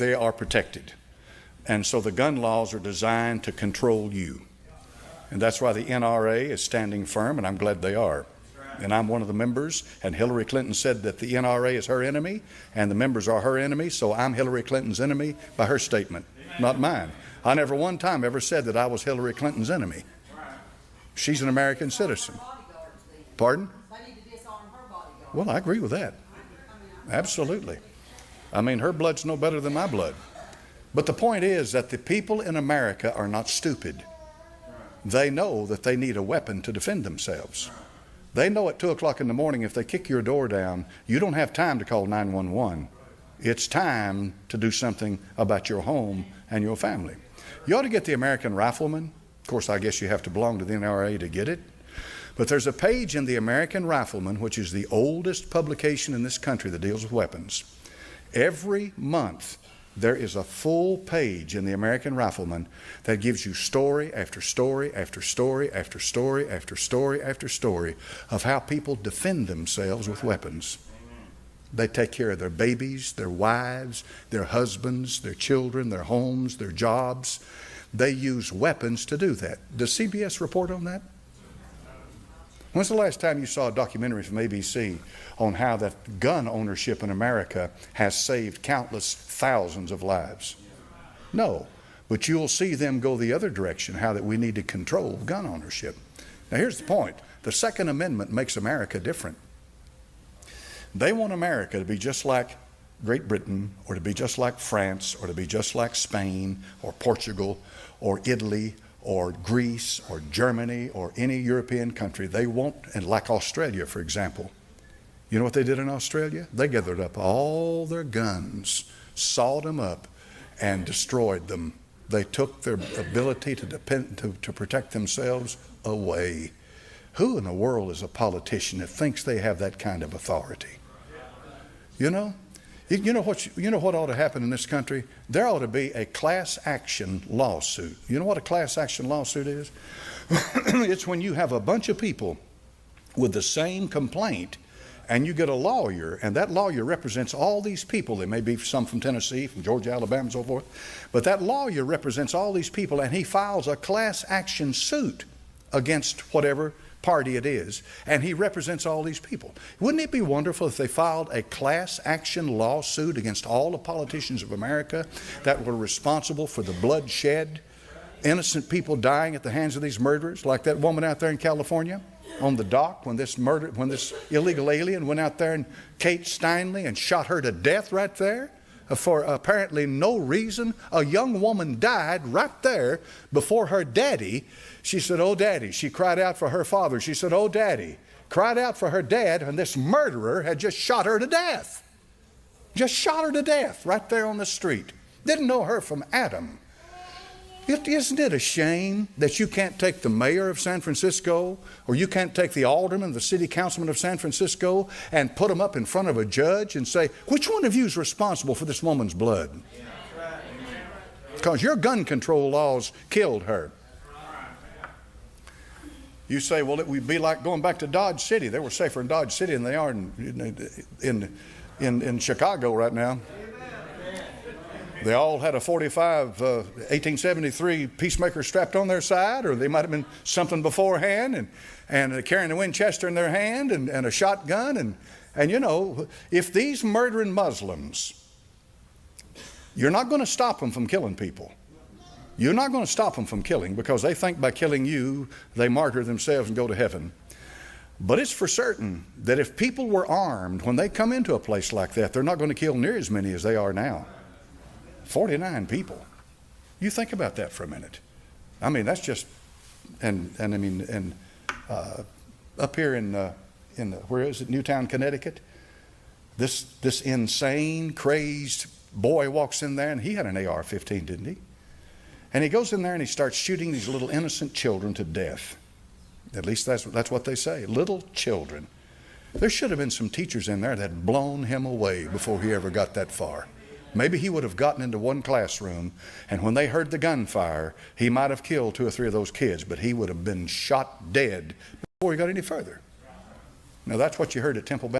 they are protected. And so the gun laws are designed to control you. And that's why the NRA is standing firm, and I'm glad they are. And I'm one of the members, and Hillary Clinton said that the NRA is her enemy, and the members are her enemy, so I'm Hillary Clinton's enemy by her statement, not mine. I never one time ever said that I was Hillary Clinton's enemy. She's an American citizen. Pardon? Well, I agree with that. Absolutely. I mean, her blood's no better than my blood. But the point is that the people in America are not stupid. They know that they need a weapon to defend themselves. They know at 2 o'clock in the morning, if they kick your door down, you don't have time to call 911. It's time to do something about your home and your family. You ought to get the American Rifleman. Of course, I guess you have to belong to the NRA to get it. But there's a page in the American Rifleman, which is the oldest publication in this country that deals with weapons. Every month, there is a full page in the American Rifleman that gives you story after story after story after story after story after story of how people defend themselves with weapons. They take care of their babies, their wives, their husbands, their children, their homes, their jobs. They use weapons to do that. Does CBS report on that? When's the last time you saw a documentary from ABC on how that gun ownership in America has saved countless thousands of lives? No, but you'll see them go the other direction, how that we need to control gun ownership. Now here's the point. The Second Amendment makes America different. They want America to be just like Great Britain, or to be just like France, or to be just like Spain, or Portugal, or Italy, or Greece, or Germany, or any European country. They want, and like Australia, for example. You know what they did in Australia? They gathered up all their guns, sawed them up, and destroyed them. They took their ability to protect themselves away. Who in the world is a politician that thinks they have that kind of authority? You know? You know what ought to happen in this country? There ought to be a class action lawsuit. You know what a class action lawsuit is? It's when you have a bunch of people with the same complaint, and you get a lawyer, and that lawyer represents all these people. There may be some from Tennessee, from Georgia, Alabama, and so forth. But that lawyer represents all these people, and he files a class action suit against whatever party it is, and he represents all these people. Wouldn't it be wonderful if they filed a class action lawsuit against all the politicians of America that were responsible for the bloodshed, innocent people dying at the hands of these murderers, like that woman out there in California on the dock when this illegal alien went out there and Kate Steinle and shot her to death right there for apparently no reason. A young woman died right there before her daddy. She said, "Oh, Daddy." She cried out for her father. She said, "Oh, Daddy." Cried out for her dad, and this murderer had just shot her to death. Just shot her to death right there on the street. Didn't know her from Adam. Isn't it a shame that you can't take the mayor of San Francisco, or you can't take the alderman, the city councilman of San Francisco, and put them up in front of a judge and say, which one of you is responsible for this woman's blood? Because your gun control laws killed her. You say, well, it would be like going back to Dodge City. They were safer in Dodge City than they are in Chicago right now. They all had a 45 1873 Peacemaker strapped on their side, or they might have been something beforehand, and carrying a Winchester in their hand and a shotgun. And you know, if these murdering Muslims, you're not going to stop them from killing people. You're not going to stop them from killing, because they think by killing you, they martyr themselves and go to heaven. But it's for certain that if people were armed, when they come into a place like that, they're not going to kill near as many as they are now. 49 people. You think about that for a minute. I mean, that's just, up here in where is it, Newtown, Connecticut? This insane, crazed boy walks in there, and he had an AR-15, didn't he? And he goes in there and he starts shooting these little innocent children to death. At least that's what they say, little children. There should have been some teachers in there that had blown him away before he ever got that far. Maybe he would have gotten into one classroom, and when they heard the gunfire, he might have killed 2 or 3 of those kids, but he would have been shot dead before he got any further. Now that's what you heard at Temple Baptist.